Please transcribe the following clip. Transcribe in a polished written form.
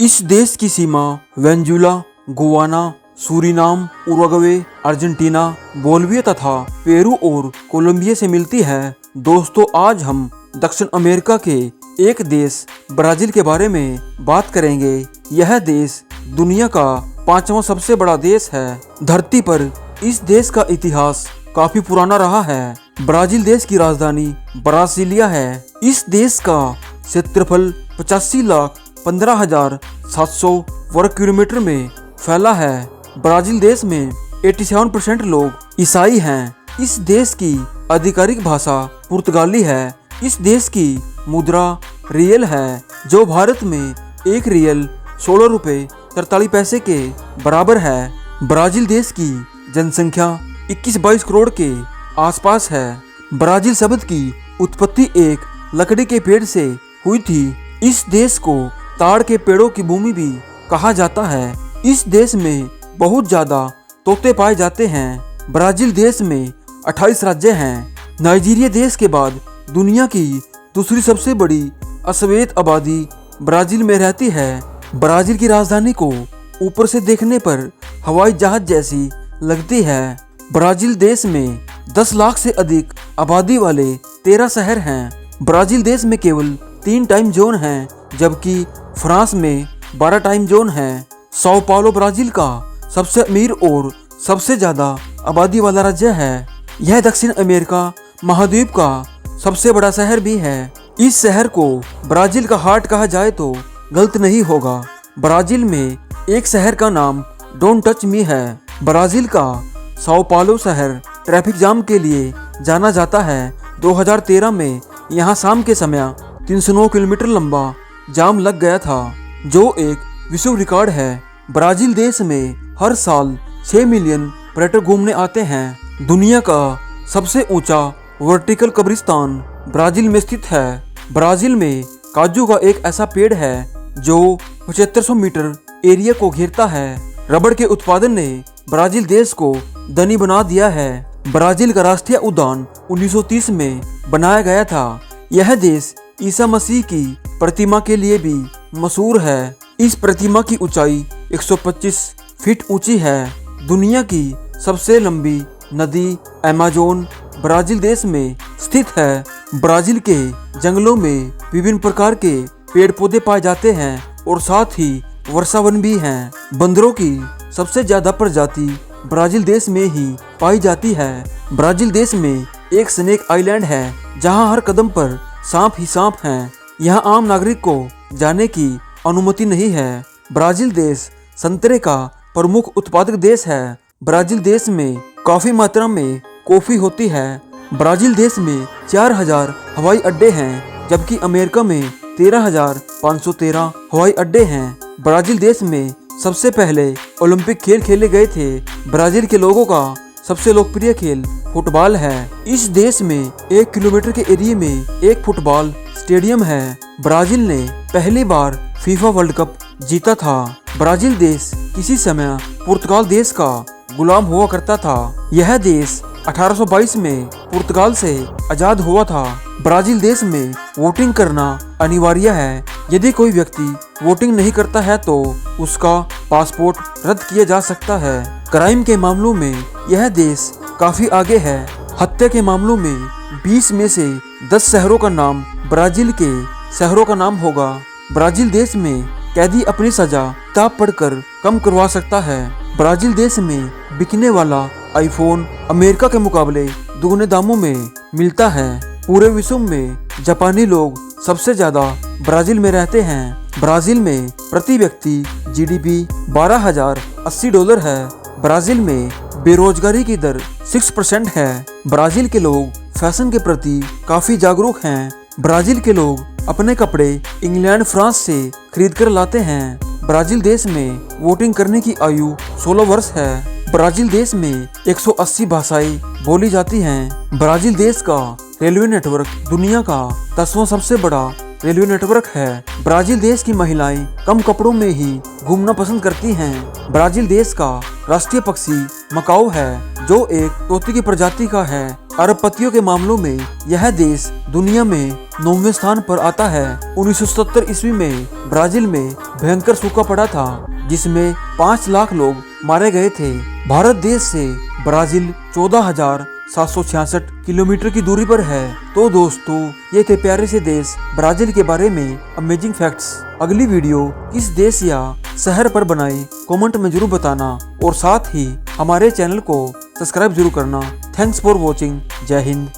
इस देश की सीमा Venezuela, Guyana, Suriname, Uruguay, Argentina, Bolivia तथा पेरू और कोलंबिया से मिलती है। दोस्तों, आज हम दक्षिण अमेरिका के एक देश ब्राजील के बारे में बात करेंगे। यह देश दुनिया का 5वां सबसे बड़ा देश है। धरती पर इस देश का इतिहास काफी पुराना रहा है। ब्राजील देश की राजधानी ब्रासिलिया है। इस देश का क्षेत्रफल 85,15,700 वर्ग किलोमीटर में फैला है। ब्राजील देश में 87% लोग ईसाई हैं। इस देश की आधिकारिक भाषा पुर्तगाली है। इस देश की मुद्रा रियल है, जो भारत में 1 रियल 16 रुपये 43 पैसे के बराबर है। ब्राजील देश की जनसंख्या 21-22 करोड़ के आसपास है। ब्राजील शब्द की उत्पत्ति एक लकड़ी के पेड़ से हुई थी। इस देश को ताड़ के पेड़ों की भूमि भी कहा जाता है। इस देश में बहुत ज्यादा तोते पाए जाते हैं। ब्राजील देश में 28 राज्य हैं। नाइजीरिया देश के बाद दुनिया की दूसरी सबसे बड़ी अश्वेत आबादी ब्राजील में रहती है। ब्राजील की राजधानी को ऊपर से देखने पर हवाई जहाज जैसी लगती है। ब्राजील देश में 10 लाख से अधिक आबादी वाले 13 शहर हैं। ब्राजील देश में केवल 3 टाइम जोन हैं, जबकि फ्रांस में 12 टाइम जोन हैं। साओ पाउलो ब्राजील का सबसे अमीर और सबसे ज्यादा आबादी वाला राज्य है। यह दक्षिण अमेरिका महाद्वीप का सबसे बड़ा शहर भी है। इस शहर को ब्राजील का हार्ट कहा जाए तो गलत नहीं होगा। ब्राजील में एक शहर का नाम डोंट टच मी है। ब्राजील का साओ पाउलो शहर ट्रैफिक जाम के लिए जाना जाता है। 2013 में यहाँ शाम के समय 309 किलोमीटर लंबा जाम लग गया था, जो एक विश्व रिकॉर्ड है। ब्राजील देश में हर साल 6 मिलियन पर्यटक घूमने आते हैं। दुनिया का सबसे ऊंचा वर्टिकल कब्रिस्तान ब्राजील में स्थित है। ब्राजील में काजू का एक ऐसा पेड़ है जो 7500 मीटर एरिया को घेरता है। रबड़ के उत्पादन ने ब्राजील देश को धनी बना दिया है। ब्राजील का राष्ट्रीय उद्यान 1930 में बनाया गया था। यह देश ईसा मसीह की प्रतिमा के लिए भी मशहूर है। इस प्रतिमा की ऊंचाई 125 फीट ऊंची है। दुनिया की सबसे लंबी नदी अमेज़न ब्राजील देश में स्थित है। ब्राजील के जंगलों में विभिन्न प्रकार के पेड़ पौधे पाए जाते हैं और साथ ही वर्षावन भी हैं। बंदरों की सबसे ज्यादा प्रजाति ब्राजील देश में ही पाई जाती है। ब्राजील देश में एक स्नेक आइलैंड है, जहां हर कदम पर सांप ही सांप हैं। यहां आम नागरिक को जाने की अनुमति नहीं है। ब्राजील देश संतरे का प्रमुख उत्पादक देश है। ब्राजील देश में काफी मात्रा में कॉफी होती है। ब्राजील देश में 4000 हवाई अड्डे हैं, जबकि अमेरिका में 13,513 हवाई अड्डे हैं। ब्राजील देश में सबसे पहले ओलंपिक खेल खेले गए थे। ब्राजील के लोगों का सबसे लोकप्रिय खेल फुटबॉल है। इस देश में 1 किलोमीटर के एरिया में एक फुटबॉल स्टेडियम है। ब्राजील ने पहली बार फीफा वर्ल्ड कप जीता था। ब्राजील देश किसी समय पुर्तगाल देश का गुलाम हुआ करता था। यह देश 1822 में पुर्तगाल से आजाद हुआ था। ब्राजील देश में वोटिंग करना अनिवार्य है। यदि कोई व्यक्ति वोटिंग नहीं करता है तो उसका पासपोर्ट रद्द किया जा सकता है। क्राइम के मामलों में यह देश काफी आगे है। हत्या के मामलों में 20 में से 10 शहरों का नाम ब्राजील के शहरों का नाम होगा। ब्राजील देश में कैदी अपनी सजा किताब पढ़कर कम करवा सकता है। ब्राजील देश में बिकने वाला आईफोन अमेरिका के मुकाबले दुगने दामों में मिलता है। पूरे विश्व में जापानी लोग सबसे ज्यादा ब्राजील में रहते हैं। ब्राजील में प्रति व्यक्ति जीडीपी $12,080 है। ब्राजील में बेरोजगारी की दर 6% है। ब्राजील के लोग फैशन के प्रति काफी जागरूक हैं। ब्राजील के लोग अपने कपड़े इंग्लैंड, फ्रांस से खरीद कर लाते हैं। ब्राजील देश में वोटिंग करने की आयु 16 वर्ष है। ब्राजील देश में 180 भाषाएं बोली जाती हैं। ब्राजील देश का रेलवे नेटवर्क दुनिया का 10वां सबसे बड़ा रेलवे नेटवर्क है। ब्राजील देश की महिलाएं कम कपड़ों में ही घूमना पसंद करती हैं। ब्राजील देश का राष्ट्रीय पक्षी मकाऊ है, जो एक तोते की प्रजाति का है। अरबपतियों के मामलों में यह देश दुनिया में 9वें स्थान पर आता है। 1970 ईस्वी में ब्राजील में भयंकर सूखा पड़ा था, जिसमें 5 लाख लोग मारे गए थे। भारत देश से ब्राजील 14,766 किलोमीटर की दूरी पर है। तो दोस्तों, ये थे प्यारे से देश ब्राजील के बारे में अमेजिंग फैक्ट्स। अगली वीडियो किस देश या शहर पर बनाए कमेंट में जरूर बताना, और साथ ही हमारे चैनल को सब्सक्राइब जरूर करना। Thanks for watching. जय हिंद।